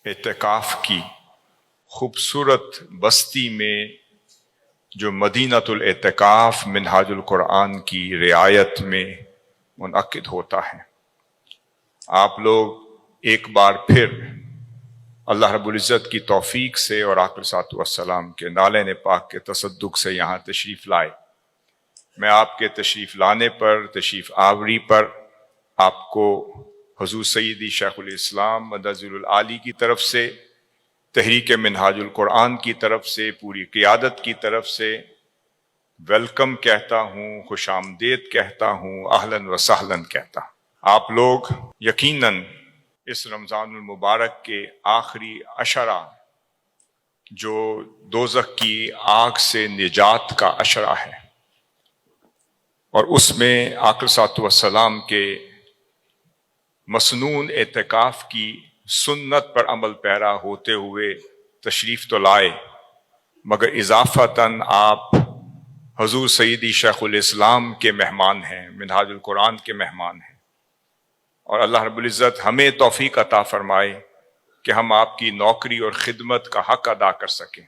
اعتکاف کی خوبصورت بستی میں جو مدینۃ الاعتکاف منہاج القرآن کی رعایت میں منعقد ہوتا ہے، آپ لوگ ایک بار پھر اللہ رب العزت کی توفیق سے اور آقا صلی اللہ علیہ وسلم کے نالین پاک کے تصدق سے یہاں تشریف لائے۔ میں آپ کے تشریف لانے پر، تشریف آوری پر آپ کو حضور سیدی شیخ الاسلام مدظل العالی کی طرف سے، تحریک منہاج القرآن کی طرف سے، پوری قیادت کی طرف سے ویلکم کہتا ہوں، خوش آمدید کہتا ہوں، اہلاً و سہلاً کہتا ہوں۔ آپ لوگ یقیناً اس رمضان المبارک کے آخری عشرہ جو دوزخ کی آگ سے نجات کا عشرہ ہے، اور اس میں آقا صلی اللہ علیہ وسلم کے مسنون اعتکاف کی سنت پر عمل پیرا ہوتے ہوئے تشریف تو لائے، مگر اضافتاً آپ حضور سیدی شیخ الاسلام کے مہمان ہیں، منہاج القرآن کے مہمان ہیں، اور اللہ رب العزت ہمیں توفیق عطا فرمائے کہ ہم آپ کی نوکری اور خدمت کا حق ادا کر سکیں،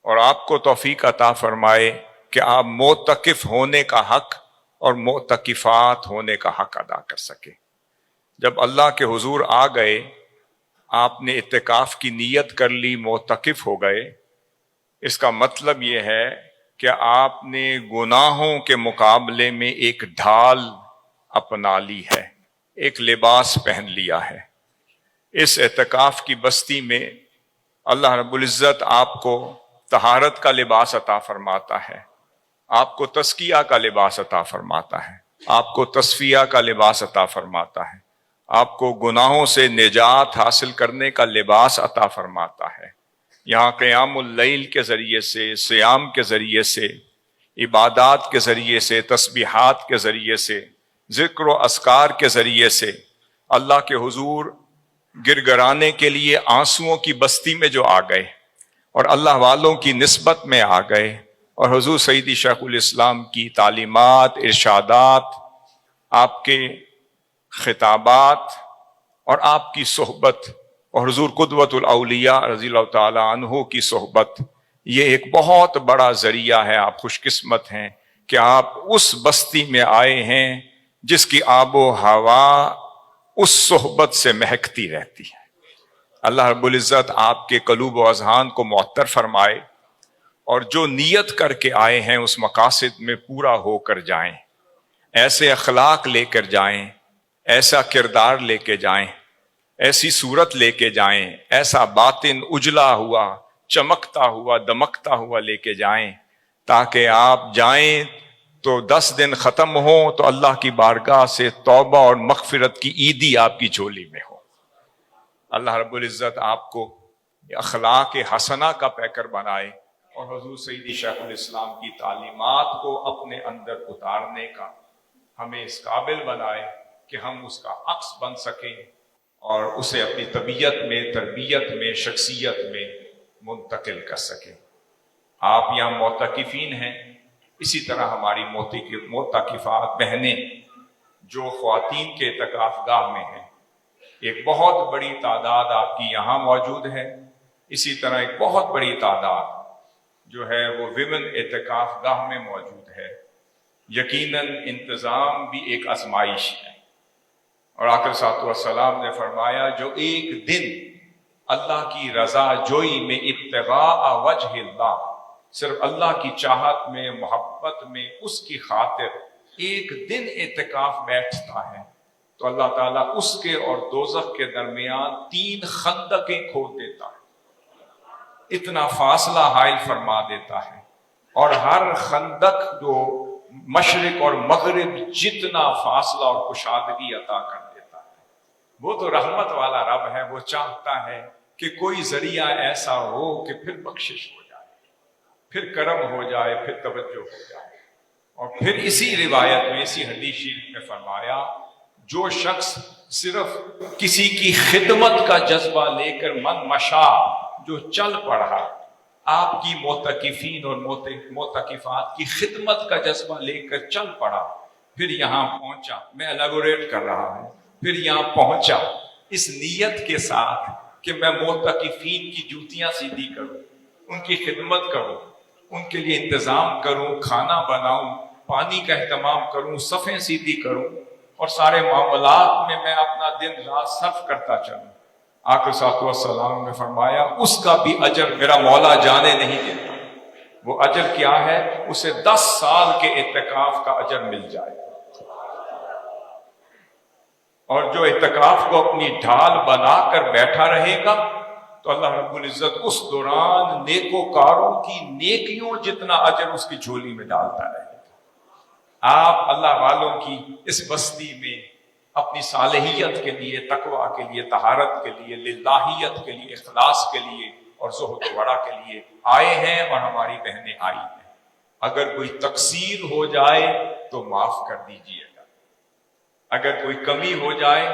اور آپ کو توفیق عطا فرمائے کہ آپ معتکف ہونے کا حق اور معتکفات ہونے کا حق ادا کر سکیں۔ جب اللہ کے حضور آ گئے، آپ نے اعتکاف کی نیت کر لی، معتکف ہو گئے، اس کا مطلب یہ ہے کہ آپ نے گناہوں کے مقابلے میں ایک ڈھال اپنا لی ہے، ایک لباس پہن لیا ہے۔ اس اعتکاف کی بستی میں اللہ رب العزت آپ کو طہارت کا لباس عطا فرماتا ہے، آپ کو تزکیہ کا لباس عطا فرماتا ہے، آپ کو تصفیہ کا لباس عطا فرماتا ہے، آپ کو گناہوں سے نجات حاصل کرنے کا لباس عطا فرماتا ہے۔ یہاں قیام اللیل کے ذریعے سے، صیام کے ذریعے سے، عبادات کے ذریعے سے، تسبیحات کے ذریعے سے، ذکر و اذکار کے ذریعے سے اللہ کے حضور گر گرانے کے لیے آنسوؤں کی بستی میں جو آ گئے اور اللہ والوں کی نسبت میں آ گئے، اور حضور سیدی شیخ الاسلام کی تعلیمات، ارشادات، آپ کے خطابات اور آپ کی صحبت اور حضور قدوۃ الاولیاء رضی اللہ تعالی عنہ کی صحبت، یہ ایک بہت بڑا ذریعہ ہے۔ آپ خوش قسمت ہیں کہ آپ اس بستی میں آئے ہیں جس کی آب و ہوا اس صحبت سے مہکتی رہتی ہے۔ اللہ رب العزت آپ کے قلوب و اذہان کو معطر فرمائے، اور جو نیت کر کے آئے ہیں اس مقاصد میں پورا ہو کر جائیں، ایسے اخلاق لے کر جائیں، ایسا کردار لے کے جائیں، ایسی صورت لے کے جائیں، ایسا باطن اجلا ہوا، چمکتا ہوا، دمکتا ہوا لے کے جائیں، تاکہ آپ جائیں تو 10 دن ختم ہوں تو اللہ کی بارگاہ سے توبہ اور مغفرت کی عیدی آپ کی جھولی میں ہو۔ اللہ رب العزت آپ کو اخلاق حسنہ کا پیکر بنائے، اور حضور سیدی شیخ الاسلام کی تعلیمات کو اپنے اندر اتارنے کا ہمیں اس قابل بنائے کہ ہم اس کا عکس بن سکیں اور اسے اپنی طبیعت میں، تربیت میں، شخصیت میں منتقل کر سکیں۔ آپ یہاں معتکفین ہیں، اسی طرح ہماری معتکفات بہنیں جو خواتین کے اعتکاف گاہ میں ہیں، ایک بہت بڑی تعداد آپ کی یہاں موجود ہے، اسی طرح ایک بہت بڑی تعداد جو ہے وہ ویمن اعتکاف گاہ میں موجود ہے۔ یقیناً انتظام بھی ایک آزمائش ہے، اور آقا صلی اللہ علیہ وسلم نے فرمایا جو ایک دن اللہ کی رضا جوئی میں، ابتغاء وجہ اللہ، صرف اللہ کی چاہت میں، محبت میں، اس کی خاطر ایک دن اعتکاف بیٹھتا ہے تو اللہ تعالیٰ اس کے اور دوزخ کے درمیان 3 خندقیں کھود دیتا ہے، اتنا فاصلہ حائل فرما دیتا ہے، اور ہر خندق جو مشرق اور مغرب جتنا فاصلہ اور کشادگی عطا کر دیتا ہے۔ وہ تو رحمت والا رب ہے، وہ چاہتا ہے کہ کوئی ذریعہ ایسا ہو کہ پھر بخشش ہو جائے، پھر کرم ہو جائے، پھر توجہ ہو جائے۔ اور پھر اسی روایت میں، اسی حدیث شریف میں فرمایا جو شخص صرف کسی کی خدمت کا جذبہ لے کر من مشا، جو چل پڑا، آپ کی معتکفین اور معتکفات کی خدمت کا جذبہ لے کر چل پڑا، پھر یہاں پہنچا، میں الیبوریٹ کر رہا ہوں، پھر یہاں پہنچا اس نیت کے ساتھ کہ میں موتقفین کی جوتیاں سیدھی کروں، ان کی خدمت کروں، ان کے لیے انتظام کروں، کھانا بناؤں، پانی کا اہتمام کروں، صفیں سیدھی کروں، اور سارے معاملات میں میں اپنا دن رات صرف کرتا چلوں۔ آقا صلی اللہ علیہ وسلم نے فرمایا اس کا بھی اجر میرا مولا جانے نہیں دیتا۔ وہ اجر کیا ہے؟ اسے 10 سال کے اعتکاف کا اجر مل جائے، اور جو اعتکاف کو اپنی ڈھال بنا کر بیٹھا رہے گا تو اللہ رب العزت اس دوران نیکوکاروں کی نیکیوں جتنا اجر اس کی جھولی میں ڈالتا رہے گا۔ آپ اللہ والوں کی اس بستی میں اپنی صالحیت کے لیے، تقوی کے لیے، طہارت کے لیے، للہیت کے لیے، اخلاص کے لیے اور زہد و ورع کے لیے آئے ہیں، اور ہماری بہنیں آئی ہیں۔ اگر کوئی تقصیر ہو جائے تو معاف کر دیجیے گا، اگر کوئی کمی ہو جائے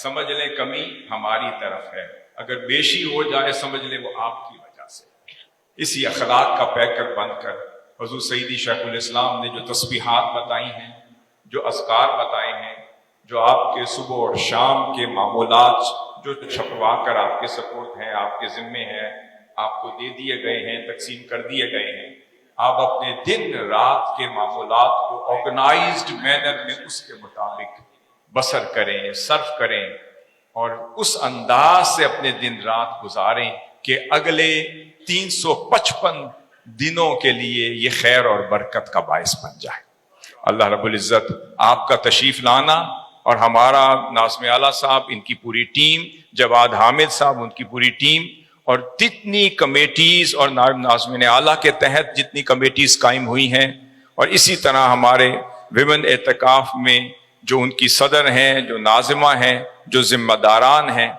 سمجھ لیں کمی ہماری طرف ہے، اگر بیشی ہو جائے سمجھ لیں وہ آپ کی وجہ سے۔ اسی اخلاق کا پیکر بن کر حضور سیدی شیخ الاسلام نے جو تسبیحات بتائی ہیں، جو اذکار بتائے ہیں، جو آپ کے صبح اور شام کے معمولات جو چھپوا کر آپ کے سپورٹ ہیں، آپ کے ذمے ہیں، آپ کو دے دیے گئے ہیں، تقسیم کر دیے گئے ہیں، آپ اپنے دن رات کے معمولات کو آرگنائزڈ مینر میں اس کے مطابق بسر کریں، صرف کریں، اور اس انداز سے اپنے دن رات گزاریں کہ اگلے 355 دنوں کے لیے یہ خیر اور برکت کا باعث بن جائے۔ اللہ رب العزت آپ کا تشریف لانا اور ہمارا ناظم اعلیٰ صاحب، ان کی پوری ٹیم، جواد حامد صاحب، ان کی پوری ٹیم، اور جتنی کمیٹیز اور نائب ناظمین اعلیٰ کے تحت جتنی کمیٹیز قائم ہوئی ہیں، اور اسی طرح ہمارے ویمن اعتکاف میں جو ان کی صدر ہیں، جو ناظمہ ہیں، جو ذمہ داران ہیں،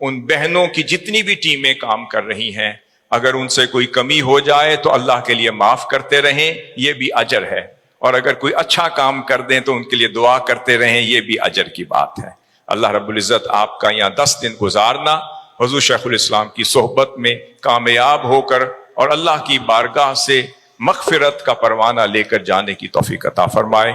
ان بہنوں کی جتنی بھی ٹیمیں کام کر رہی ہیں، اگر ان سے کوئی کمی ہو جائے تو اللہ کے لیے معاف کرتے رہیں، یہ بھی اجر ہے، اور اگر کوئی اچھا کام کر دیں تو ان کے لیے دعا کرتے رہیں، یہ بھی اجر کی بات ہے۔ اللہ رب العزت آپ کا یہاں 10 دن گزارنا حضور شیخ الاسلام کی صحبت میں کامیاب ہو کر اور اللہ کی بارگاہ سے مغفرت کا پروانہ لے کر جانے کی توفیق عطا فرمائے۔